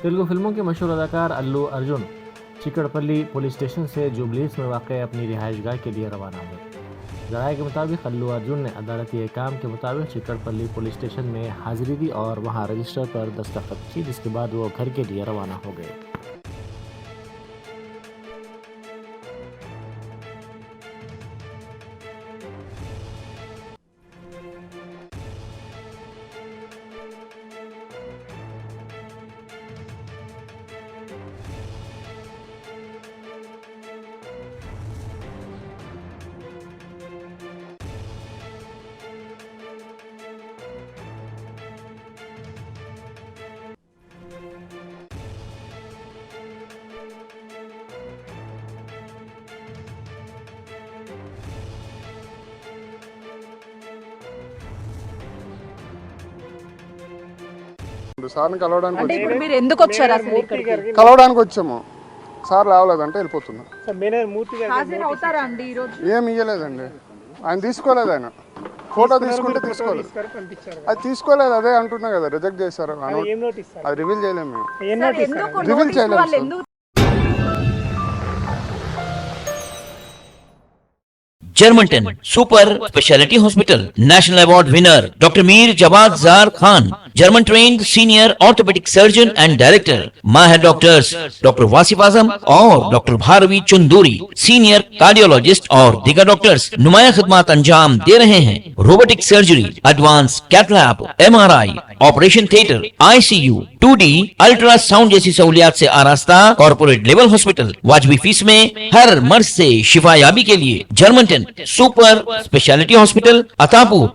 तेलुगु फिल्मों के मशहूर अदाकार अल्लू अर्जुन चिकड़पल्ली पुलिस स्टेशन से जुबलीस में वाक़ अपनी रिहाइशगाह के लिए रवाना हुए। जराये के मुताबिक अल्लू अर्जुन ने अदालती अहकाम के मुताबिक चिकड़पल्ली पुलिस स्टेशन में हाजिरी दी और वहां रजिस्टर पर दस्तखत की, जिसके बाद वो घर के लिए रवाना हो गए। సార్ని కలవడానికి అంటే ఇప్పుడు మీరు ఎందుకు వచ్చారు అసలు ఇక్కడికి? కలవడానికి వచ్చాము. సార్ లేవలేదంటే వెళ్ళిపోతున్నాం. హాజరు అవుతారా అండి ఈ రోజు? ఏం ఇయ్యలేదండి, ఆయన తీసుకోలేదు. ఆయన ఫోటో తీసుకుంటే తీసుకోలేదు, అది తీసుకోలేదు. అదే అంటున్నా కదా, రిజెక్ట్ చేశారు. అది రివీల్ చేయలేము మేము, రివీల్ చేయలేము. Germanten super specialty hospital national award winner doctor Mir Jawad Zar Khan, German trained senior orthopedic surgeon and director, माहिर डॉक्टर्स डॉक्टर वासिफ आजम और doctor Bharavi Chanduri, senior cardiologist और दीगर डॉक्टर्स नुमाया खिदमत अंजाम दे रहे हैं। Robotic surgery, advance cath lab, MRI, operation theatre, ICU, 2D ultrasound जैसी सहूलियात से आरास्ता कॉर्पोरेट लेवल हॉस्पिटल। वाजबी फीस में हर मर्ज से शिफायाबी के लिए Germanton super specialty hospital, Attapur.